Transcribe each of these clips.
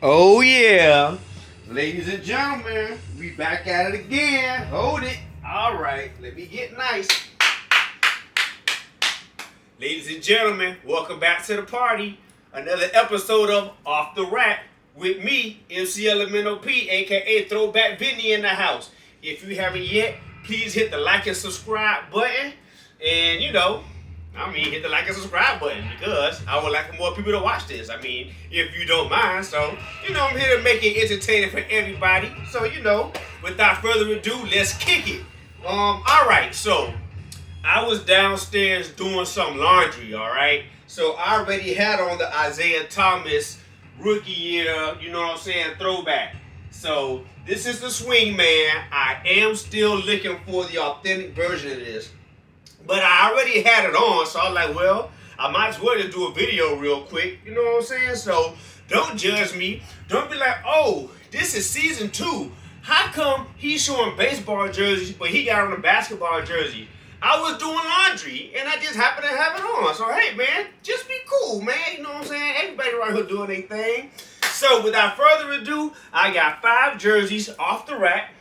Oh yeah, ladies and gentlemen, we back at it again. Hold it. All right, let me get nice. Ladies and gentlemen, welcome back to the party. Another episode of Off the Rack with me, MC LMNOP, aka Throwback Vinny in the house. If you haven't yet, please hit the like and subscribe button, and hit the like and subscribe button because I would like more people to watch this. If you don't mind. So, I'm here to make it entertaining for everybody. So, without further ado, let's kick it. Alright, so I was downstairs doing some laundry, alright? So I already had on the Isiah Thomas rookie year, throwback. So this is the Swingman. I am still looking for the authentic version of this. But I already had it on, so I was like, well, I might as well just do a video real quick. You know what I'm saying? So don't judge me. Don't be like, oh, this is season 2. How come he's showing baseball jerseys, but he got on a basketball jersey? I was doing laundry, and I just happened to have it on. So, hey, man, just be cool, man. You know what I'm saying? Everybody right here doing their thing. So, without further ado, I got 5 jerseys off the rack.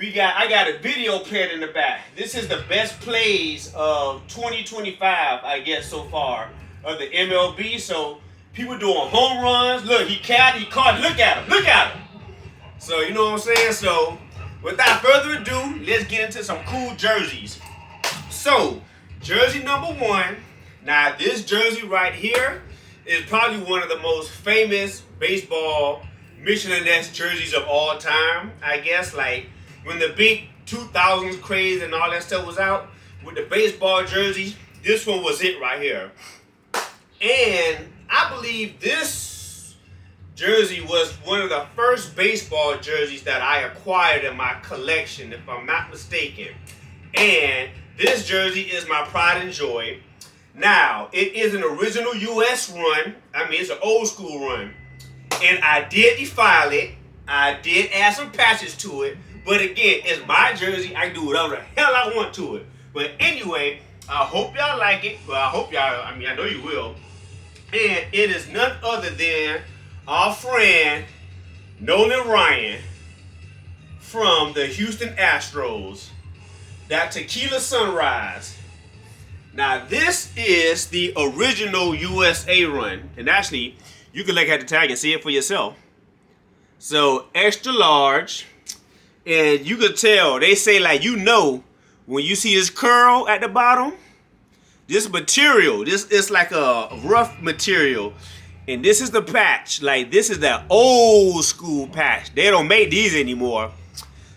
I got a video playing in the back. This is the best plays of 2025, I guess, so far, of the MLB. So, people doing home runs. Look, he caught, look at him. So, you know what I'm saying? So, without further ado, let's get into some cool jerseys. So, jersey number 1. Now, this jersey right here is probably one of the most famous baseball Ness jerseys of all time. I guess, like, when the big 2000s craze and all that stuff was out with the baseball jerseys, this one was it right here. And I believe this jersey was one of the first baseball jerseys that I acquired in my collection, if I'm not mistaken. And this jersey is my pride and joy. Now, it is an original U.S. run. It's an old school run. And I did defile it. I did add some patches to it. But again, it's my jersey. I can do whatever the hell I want to it. But anyway, I hope y'all like it. Well, I know you will. And it is none other than our friend Nolan Ryan from the Houston Astros. That Tequila Sunrise. Now this is the original USA run. And actually, you can look at the tag and see it for yourself. So extra large. And you could tell, they say when you see this curl at the bottom, this material, this is like a rough material. And this is the patch. Like, this is the old school patch. They don't make these anymore.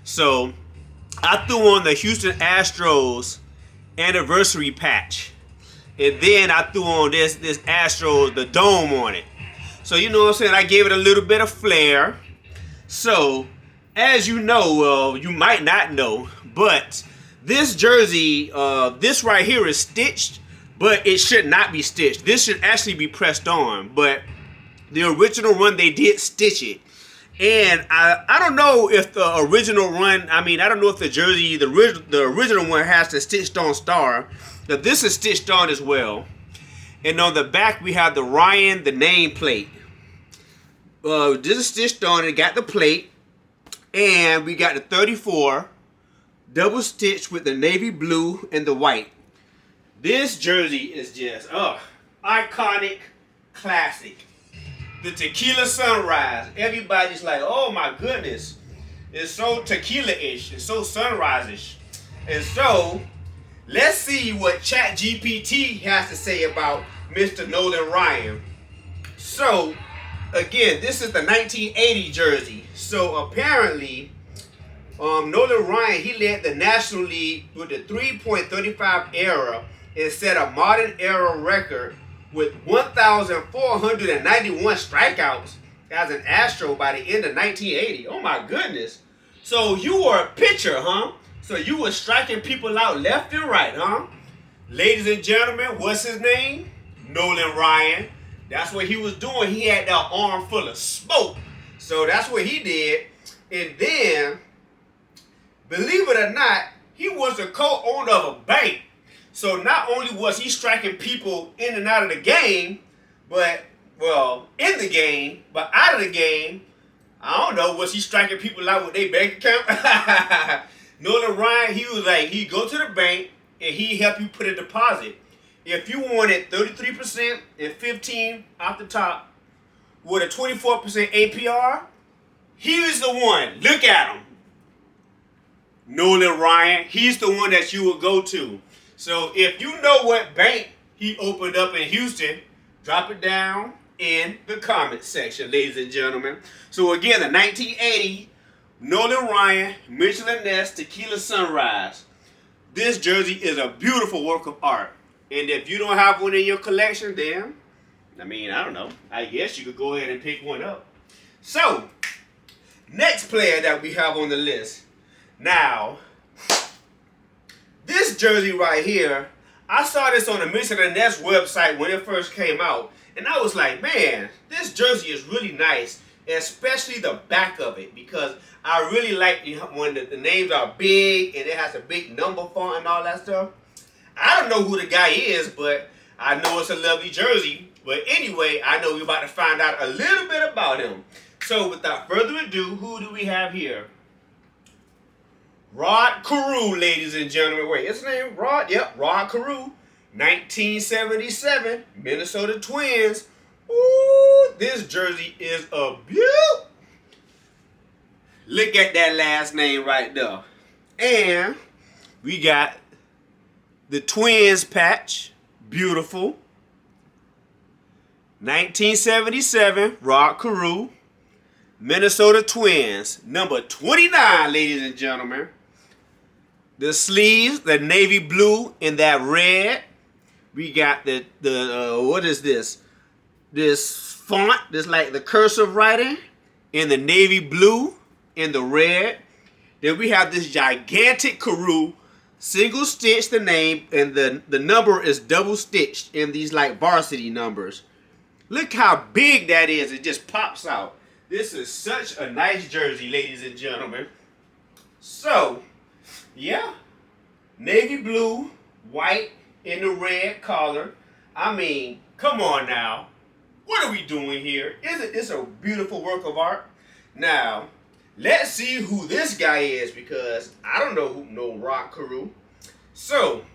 So, I threw on the Houston Astros anniversary patch. And then I threw on this Astros, the dome on it. So, you know what I'm saying? I gave it a little bit of flair. So, as you know, you might not know, but this jersey, this right here is stitched. But it should not be stitched. This should actually be pressed on. But the original run, they did stitch it. And I don't know if the original run, I don't know if the jersey, the original one has the stitched on star. But this is stitched on as well. And on the back, we have the Ryan, the nameplate. This is stitched on. It got the plate. And we got the 34 double stitched with the navy blue and the white. This jersey is just, iconic, classic. The Tequila Sunrise. Everybody's like, oh my goodness. It's so tequila-ish. It's so sunrise-ish. And so, let's see what ChatGPT has to say about Mr. Nolan Ryan. So, again, this is the 1980 jersey. So, apparently, Nolan Ryan, he led the National League with the 3.35 era and set a modern era record with 1,491 strikeouts as an Astro by the end of 1980. Oh my goodness. So you were a pitcher, huh? So you were striking people out left and right, huh? Ladies and gentlemen, what's his name? Nolan Ryan. That's what he was doing. He had that arm full of smoke. So that's what he did. And then, believe it or not, he was the co-owner of a bank. So not only was he striking people in and out of the game, but well, in the game, but out of the game, I don't know, was he striking people out with their bank account? Nolan Ryan, he was like, he'd go to the bank and he'd help you put a deposit. If you wanted 33% and 15 off the top with a 24% APR, he was the one. Look at him. Nolan Ryan, he's the one that you would go to. So if you know what bank he opened up in Houston, drop it down in the comment section, ladies and gentlemen. So again, the 1980 Nolan Ryan, Mitchell and Ness Tequila Sunrise. This jersey is a beautiful work of art. And if you don't have one in your collection, then, I mean, I don't know. I guess you could go ahead and pick one up. So, next player that we have on the list. Now, this jersey right here, I saw this on the Mitchell and Ness website when it first came out. And I was like, man, this jersey is really nice. Especially the back of it. Because I really like when the names are big and it has a big number font and all that stuff. I don't know who the guy is, but I know it's a lovely jersey. But anyway, I know we're about to find out a little bit about him. So without further ado, who do we have here? Rod Carew, ladies and gentlemen. Wait, his name Rod? Yep, Rod Carew. 1977, Minnesota Twins. Ooh, this jersey is a beaut. Look at that last name right there. And we got the Twins patch. Beautiful. 1977, Rod Carew. Minnesota Twins. Number 29, ladies and gentlemen. The sleeves, the navy blue and that red. We got the what is this? This font, this like the cursive writing in the navy blue and the red. Then we have this gigantic Carew, single stitched the name, and the number is double stitched in these like varsity numbers. Look how big that is. It just pops out. This is such a nice jersey, ladies and gentlemen. So, yeah. Navy blue, white, and the red collar. I mean, come on now. What are we doing here? Isn't this a beautiful work of art? Now, let's see who this guy is, because I don't know who know Rod Carew. So,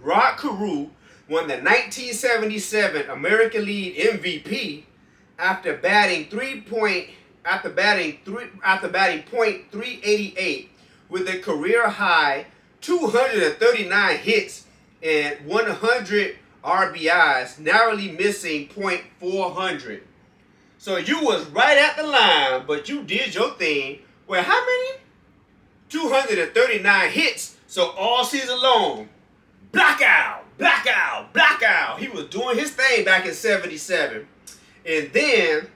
Rod Carew won the 1977 American League MVP after batting .388 with a career high 239 hits and 100 RBIs, narrowly missing .400. So you was right at the line, but you did your thing. Well, how many? 239 hits. So all season long, blackout, blackout, blackout. He was doing his thing back in '77. And then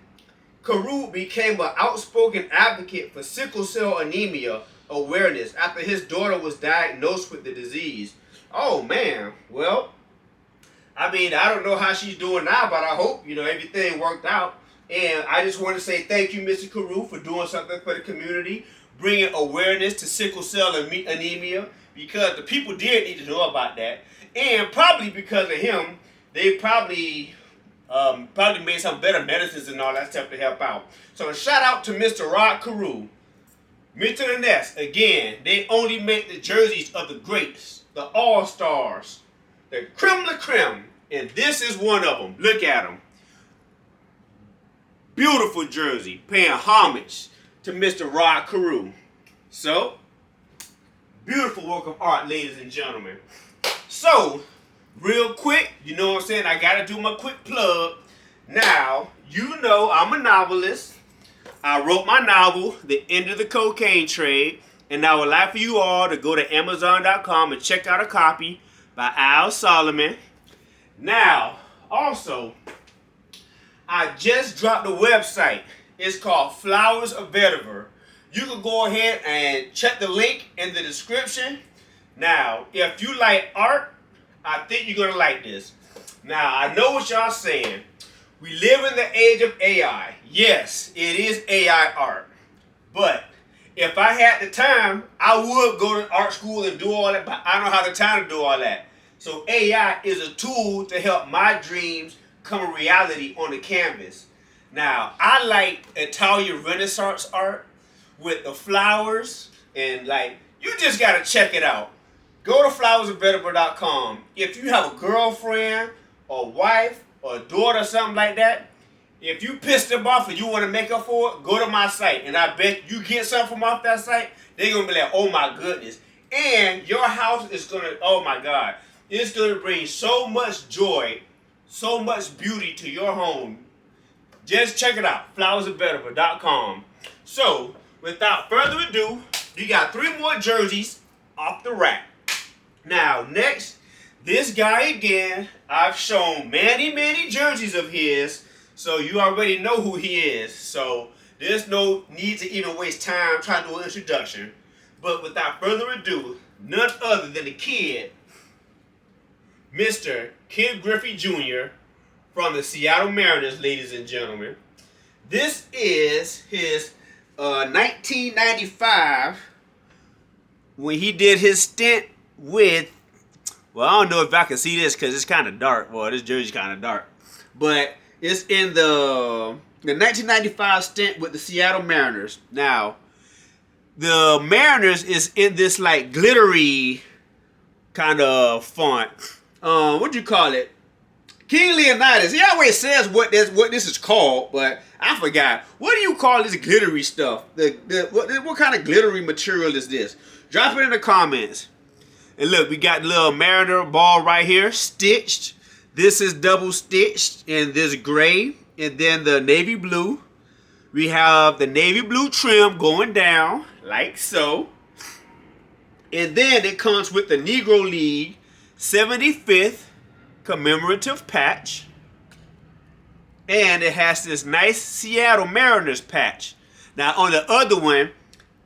Carew became an outspoken advocate for sickle cell anemia awareness after his daughter was diagnosed with the disease. Oh man, well, I mean, I don't know how she's doing now, but I hope, everything worked out. And I just want to say thank you, Mr. Carew, for doing something for the community, bringing awareness to sickle cell anemia, because the people did need to know about that. And probably because of him, they probably made some better medicines and all that stuff to help out. So a shout out to Mr. Rod Carew. Mitchell and Ness, again, they only make the jerseys of the greats, the all-stars, the creme de la creme. And this is one of them. Look at them. Beautiful jersey, paying homage to Mr. Rod Carew. So, beautiful work of art, ladies and gentlemen. So, real quick, you know what I'm saying? I got to do my quick plug. Now, I'm a novelist. I wrote my novel, The End of the Cocaine Trade, and I would like for you all to go to Amazon.com and check out a copy by Al Solomon. Now, also, I just dropped the website. It's called Flowers of Vetiver. You can go ahead and check the link in the description. Now, if you like art, I think you're going to like this. Now, I know what y'all saying. We live in the age of AI. Yes, it is AI art. But if I had the time, I would go to art school and do all that, but I don't have the time to do all that. So AI is a tool to help my dreams become a reality on the canvas. Now, I like Italian Renaissance art with the flowers, and like, you just gotta check it out. Go to flowersavailable.com. If you have a girlfriend or wife or a daughter or something like that, if you pissed them off and you want to make up for it, go to my site. And I bet you get something from off that site, they're going to be like, oh my goodness. And your house is going to, oh my God, it's going to bring so much joy, so much beauty to your home. Just check it out, flowersavailable.com. So, without further ado, you got 3 more jerseys off the rack. Now, next, this guy again, I've shown many jerseys of his, so you already know who he is. So, there's no need to even waste time trying to do an introduction. But without further ado, none other than the kid, Mr. Ken Griffey Jr. from the Seattle Mariners, ladies and gentlemen. This is his 1995, when he did his stint with, well, I don't know if I can see this because it's kind of dark. Well, this jersey's kind of dark. But it's in the 1995 stint with the Seattle Mariners. Now, the Mariners is in this like glittery kind of font. What do you call it? King Leonidas. He always says what this is called, but I forgot. What do you call this glittery stuff? What kind of glittery material is this? Drop it in the comments. And look, we got the little Mariner ball right here, stitched. This is double stitched in this gray, and then the navy blue. We have the navy blue trim going down like so. And then it comes with the Negro League 75th commemorative patch. And it has this nice Seattle Mariners patch. Now on the other one,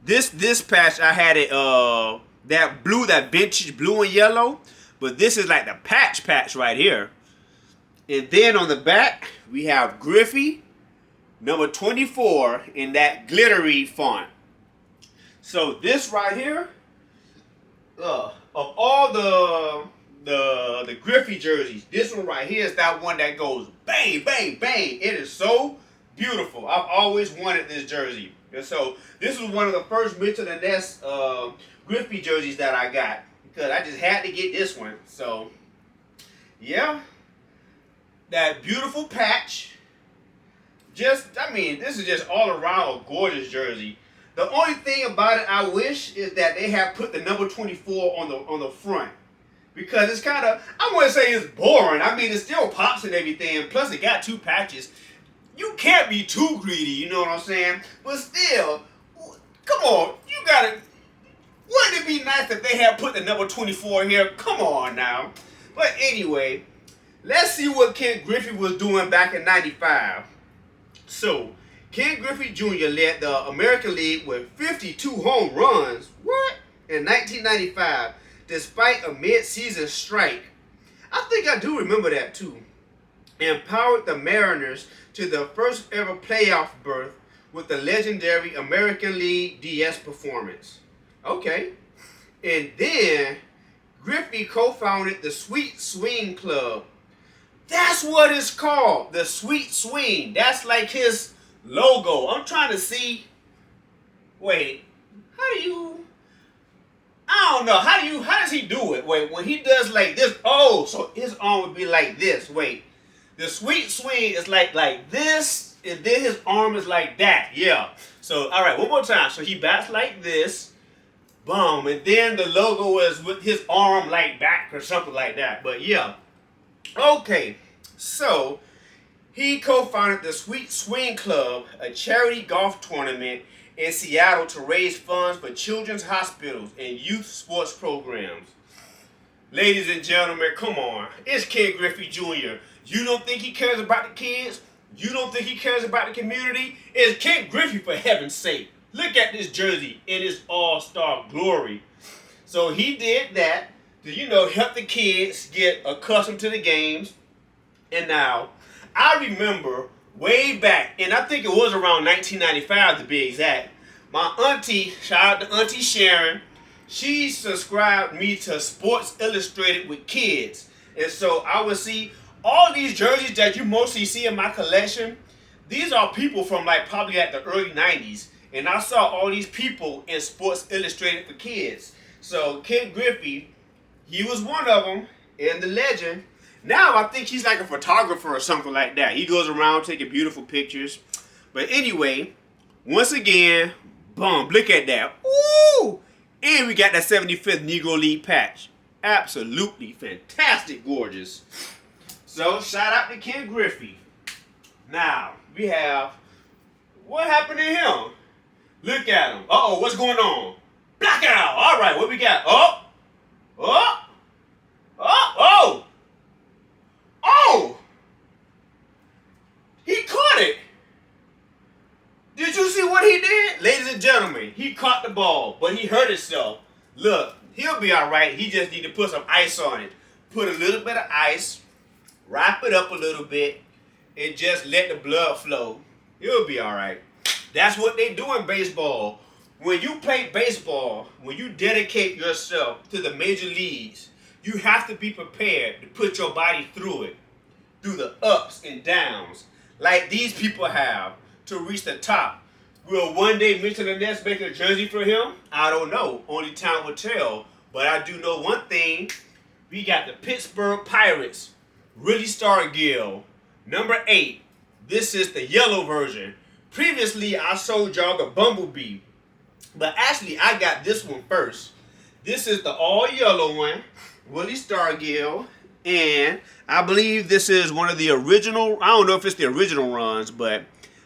this patch I had it that blue, that vintage blue and yellow, but this is like the patch right here. And then on the back we have Griffey number 24 in that glittery font. So this right here, of all the Griffey jerseys, this one right here is that one that goes bang, bang, bang. It is so beautiful. I've always wanted this jersey. And so this was one of the first Mitchell and Ness Griffey jerseys that I got, because I just had to get this one. So yeah, that beautiful patch. I mean, this is just all around a gorgeous jersey. The only thing about it I wish is that they have put the number 24 on the front. Because it's kind of, I wouldn't say it's boring. I mean, it still pops and everything. Plus, it got 2 patches. You can't be too greedy, you know what I'm saying? But still, come on. You got to, wouldn't it be nice if they had put the number 24 here? Come on now. But anyway, let's see what Ken Griffey was doing back in 95. So, Ken Griffey Jr. led the American League with 52 home runs. What? In 1995. Despite a mid-season strike. I think I do remember that too. Empowered the Mariners to the first ever playoff berth with the legendary American League DS performance. Okay. And then Griffey co-founded the Sweet Swing Club. That's what it's called. The Sweet Swing. That's like his logo. I'm trying to see. Wait. How do you... I don't know. How does he do it? Wait, when he does like this, oh, so his arm would be like this. Wait. The Sweet Swing is like this, and then his arm is like that. Yeah. So, all right, one more time. So he bats like this. Boom. And then the logo is with his arm like back or something like that. But yeah. Okay. So he co-founded the Sweet Swing Club, a charity golf tournament in Seattle to raise funds for children's hospitals and youth sports programs. Ladies and gentlemen, come on. It's Ken Griffey Jr. You don't think he cares about the kids? You don't think he cares about the community? It's Ken Griffey, for heaven's sake. Look at this jersey in its all-star glory. So he did that to, help the kids get accustomed to the games. And now, I remember way back, and I think it was around 1995 to be exact, my auntie, shout out to Auntie Sharon, she subscribed me to Sports Illustrated with Kids. And so I would see all these jerseys that you mostly see in my collection, these are people from like probably at the early 90s. And I saw all these people in Sports Illustrated for Kids. So Ken Griffey, he was one of them, and the legend. Now I think he's like a photographer or something like that. He goes around taking beautiful pictures. But anyway, once again, boom, look at that. Ooh! And we got that 75th Negro League patch. Absolutely fantastic, gorgeous. So shout out to Ken Griffey. Now, we have, what happened to him? Look at him. Uh-oh, what's going on? Blackout. All right, what we got? Oh. Oh. Oh. Oh. Oh. He caught it. Did you see what he did? Ladies and gentlemen, he caught the ball, but he hurt himself. Look, he'll be all right. He just need to put some ice on it. Put a little bit of ice, wrap it up a little bit, and just let the blood flow. He'll be all right. That's what they do in baseball. When you play baseball, when you dedicate yourself to the major leagues, you have to be prepared to put your body through it, through the ups and downs, like these people have to reach the top. Will one day Mitchell and Ness make a jersey for him? I don't know. Only time will tell. But I do know one thing. We got the Pittsburgh Pirates, Willie Stargell, number 8. This is the yellow version. Previously, I showed y'all the Bumblebee. But actually, I got this one first. This is the all-yellow one, Willie Stargell. And I believe this is one of the original, I don't know if it's the original runs, but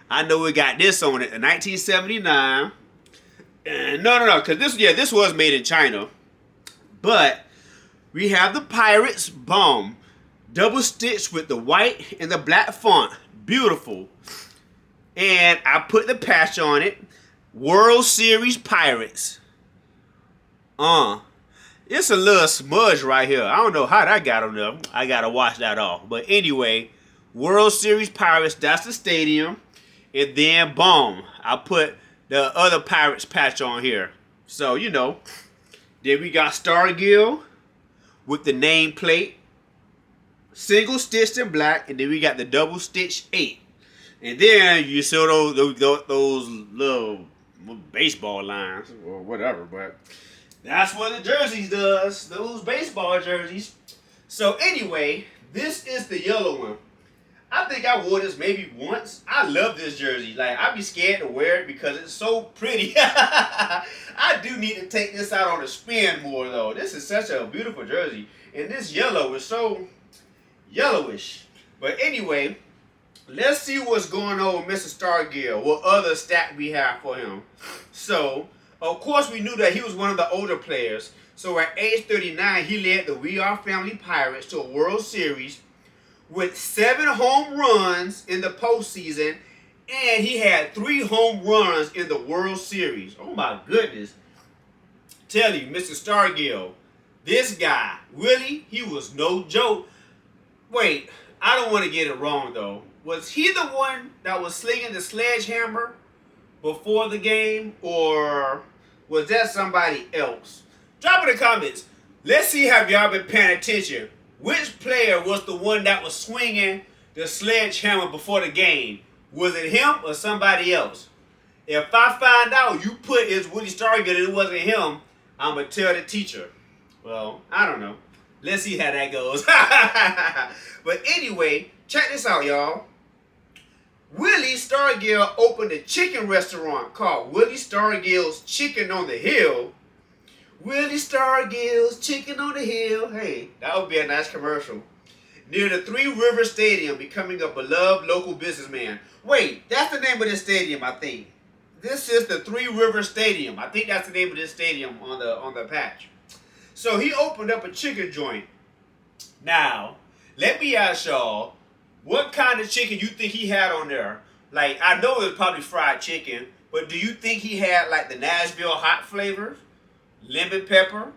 I know we got this on it in 1979. And no, because this was made in China. But we have the Pirates, boom, double stitched with the white and the black font. Beautiful. And I put the patch on it. World Series Pirates. It's a little smudge right here. I don't know how that got on there. I gotta wash that off. But anyway, World Series Pirates, that's the stadium. And then, boom, I put the other Pirates patch on here. So, you know. Then we got Stargell with the nameplate. Single stitched in black. And then we got the double stitched 8. And then you saw those little baseball lines or whatever. But that's what the jerseys does. Those baseball jerseys. So anyway, this is the yellow one. I think I wore this maybe once. I love this jersey. Like, I'd be scared to wear it because it's so pretty. I do need to take this out on the spin more, though. This is such a beautiful jersey. And this yellow is so yellowish. But anyway, let's see what's going on with Mr. Stargell. What other stat we have for him. So, of course, we knew that he was one of the older players. So, at age 39, he led the We Are Family Pirates to a World Series with 7 home runs in the postseason, and he had 3 home runs in the World Series. Oh my goodness. Tell you, Mr. Stargell, this guy, Willie, he was no joke. Wait, I don't want to get it wrong though. Was he the one that was slinging the sledgehammer before the game, or was that somebody else? Drop in the comments. Let's see, have y'all been paying attention? Which player was the one that was swinging the sledgehammer before the game? Was it him or somebody else? If I find out you put it's Willie Stargell and it wasn't him, I'm going to tell the teacher. Well, I don't know. Let's see how that goes. But anyway, check this out, y'all. Willie Stargell opened a chicken restaurant called Willie Stargell's Chicken on the Hill. Willie Stargell's Chicken on the Hill. Hey, that would be a nice commercial. Near the Three Rivers Stadium, becoming a beloved local businessman. Wait, that's the name of this stadium, I think. This is the Three Rivers Stadium. I think that's the name of this stadium on the patch. So he opened up a chicken joint. Now, let me ask y'all, what kind of chicken you think he had on there? Like, I know it was probably fried chicken, but do you think he had like the Nashville hot flavors? Lemon pepper?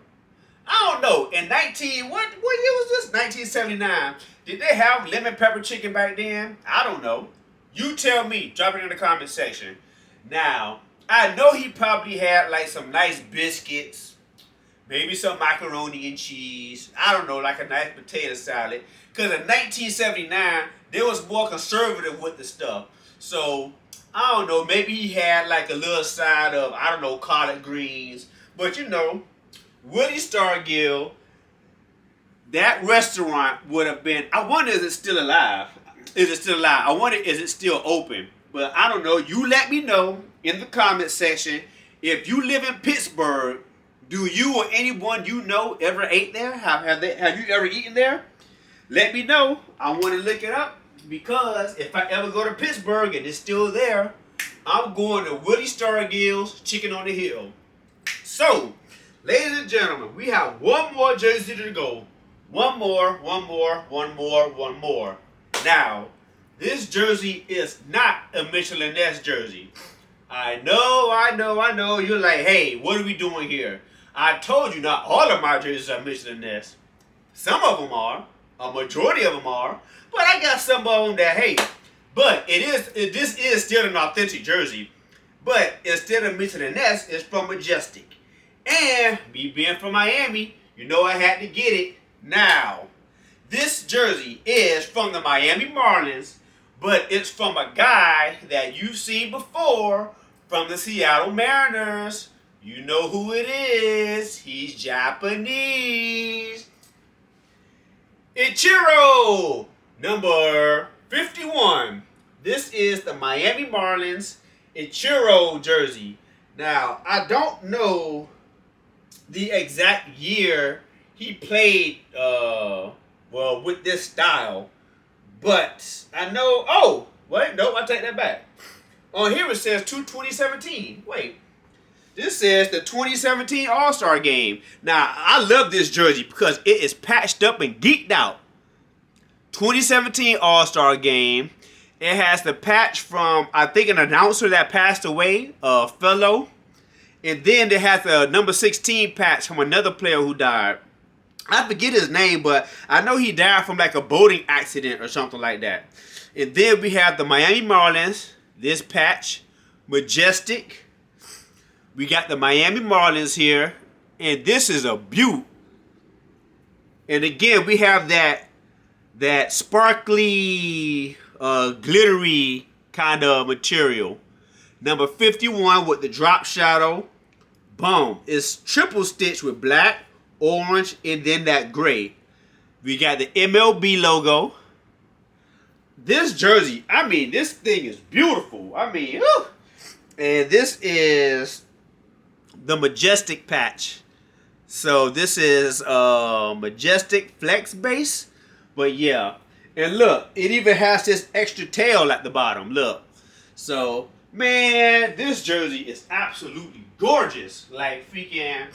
I don't know. In what year was this? 1979. Did they have lemon pepper chicken back then? I don't know. You tell me. Drop it in the comment section. Now, I know he probably had like some nice biscuits, maybe some macaroni and cheese. I don't know, like a nice potato salad. Because in 1979, they was more conservative with the stuff. So, I don't know, maybe he had like a little side of, I don't know, collard greens. But you know, Willie Stargell, that restaurant would have been, I wonder is it still alive? Is it still alive? I wonder is it still open? But I don't know. You let me know in the comment section. If you live in Pittsburgh, do you or anyone you know ever ate there? Have you ever eaten there? Let me know. I want to look it up because if I ever go to Pittsburgh and it's still there, I'm going to Willie Stargell's Chicken on the Hill. So, ladies and gentlemen, we have one more jersey to go. One more. Now, this jersey is not a Michelin Ness jersey. I know. You're like, hey, what are we doing here? I told you not all of my jerseys are Michelin Ness. Some of them are. A majority of them are. But I got some of them that, hey. But this is still an authentic jersey. But instead of Michelin Ness, it's from Majestic. And me being from Miami, you know I had to get it. Now, this jersey is from the Miami Marlins, but it's from a guy that you've seen before from the Seattle Mariners. You know who it is. He's Japanese. Ichiro, number 51. This is the Miami Marlins Ichiro jersey. Now, I don't know the exact year he played with this style, but I know. Oh, wait, no, I take that back. On here it says 2017. Wait, this says the 2017 All-Star Game. Now I love this jersey because it is patched up and geeked out. 2017 All-Star Game. It has the patch from I think an announcer that passed away, a fellow, and then it has the number 16 patch from another player who died. I forget his name, but I know he died from like a boating accident or something like that. And then we have the Miami Marlins, this patch, Majestic. We got the Miami Marlins here, and this is a beaut. And again, we have that sparkly, glittery kind of material. Number 51 with the drop shadow. Boom. It's triple stitched with black, orange, and then that gray. We got the MLB logo. This jersey, I mean, this thing is beautiful. I mean, whew. And this is the Majestic patch. So this is Majestic Flex base. But yeah. And look, it even has this extra tail at the bottom. Look. So, man, this jersey is absolutely gorgeous. Like, freaking...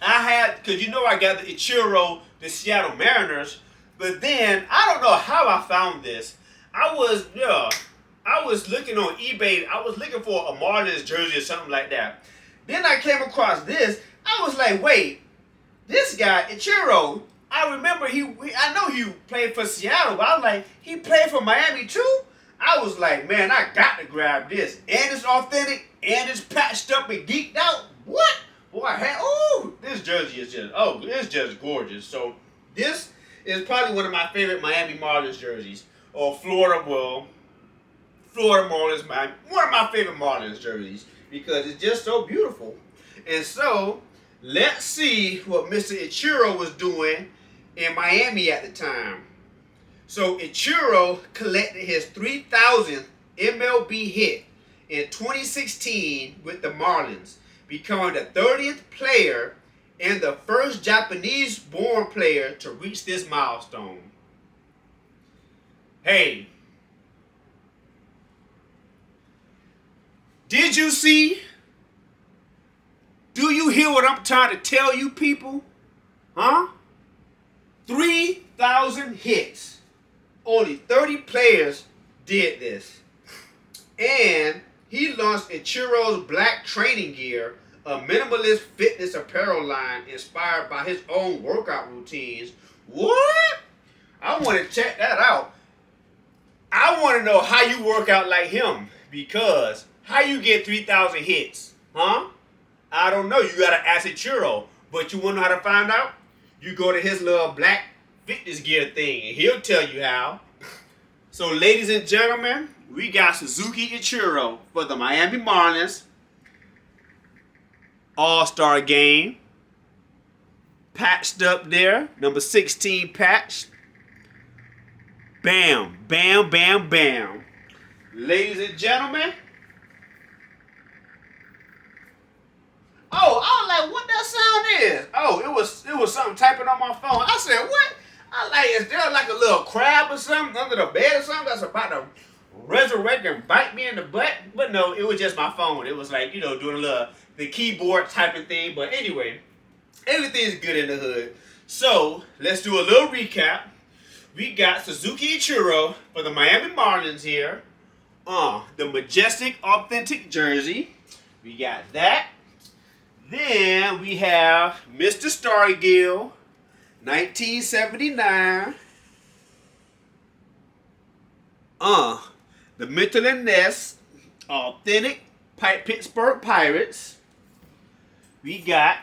because you know I got the Ichiro, the Seattle Mariners, but then I don't know how I found this. I was looking on eBay. I was looking for a Marlins jersey or something like that. Then I came across this. I was like, wait, this guy Ichiro. I remember I know he played for Seattle, but I was like, he played for Miami too. I was like, man, I got to grab this, and it's authentic, and it's patched up and geeked out. What? Boy, this jersey is it's just gorgeous. So this is probably one of my favorite Miami Marlins jerseys. Or Florida Marlins, one of my favorite Marlins jerseys because it's just so beautiful. And so let's see what Mr. Ichiro was doing in Miami at the time. So Ichiro collected his 3,000th MLB hit in 2016 with the Marlins, becoming the 30th player and the first Japanese-born player to reach this milestone. Hey, did you see? Do you hear what I'm trying to tell you people? Huh? 3,000 hits. Only 30 players did this. And he launched Ichiro's Black Training Gear, a minimalist fitness apparel line inspired by his own workout routines. What? I want to check that out. I want to know how you work out like him, because how you get 3,000 hits? Huh? I don't know. You got to ask Ichiro. But you want to know how to find out? You go to his little black fitness gear thing, and he'll tell you how. So, ladies and gentlemen, we got Suzuki Ichiro for the Miami Marlins All-Star game. Patched up there, number 16 patched. Bam, bam, bam, bam. Ladies and gentlemen. Oh, I was like, what that sound is? Oh, it was something typing on my phone. I said, what? I like, is there like a little crab or something under the bed or something that's about to resurrect and bite me in the butt? But no, it was just my phone. It was like, doing the keyboard typing thing. But anyway, everything's good in the hood. So, let's do a little recap. We got Suzuki Ichiro for the Miami Marlins here. The Majestic Authentic Jersey. We got that. Then we have Mr. Stargell, 1979. The Mitchell and Ness Authentic Pittsburgh Pirates. We got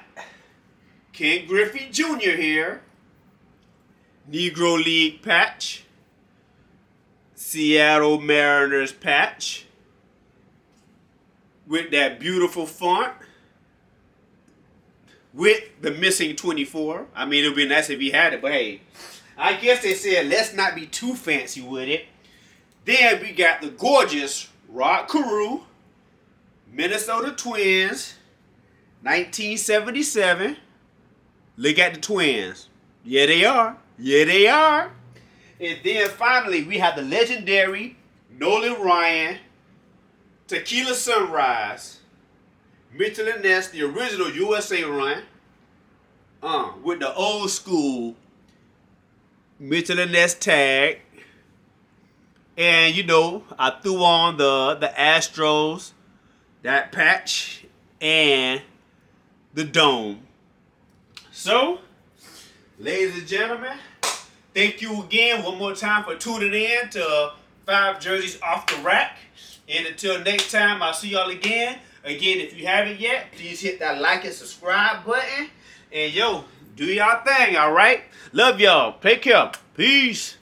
Ken Griffey Jr. here. Negro League patch. Seattle Mariners patch. With that beautiful font. With the missing 24. I mean, it would be nice if he had it, but hey. I guess they said let's not be too fancy with it. Then we got the gorgeous Carew, Minnesota Twins, 1977. Look at the Twins. Yeah, they are. Yeah, they are. And then finally, we have the legendary Nolan Ryan, Tequila Sunrise, Mitchell and Ness, the original USA run, with the old school Mitchell and Ness tag. And I threw on the Astros, that patch, and the dome. So, ladies and gentlemen, thank you again one more time for tuning in to 5 Jerseys Off the Rack. And until next time, I'll see y'all again. Again, if you haven't yet, please hit that like and subscribe button. And do y'all thing, all right? Love y'all. Take care. Peace.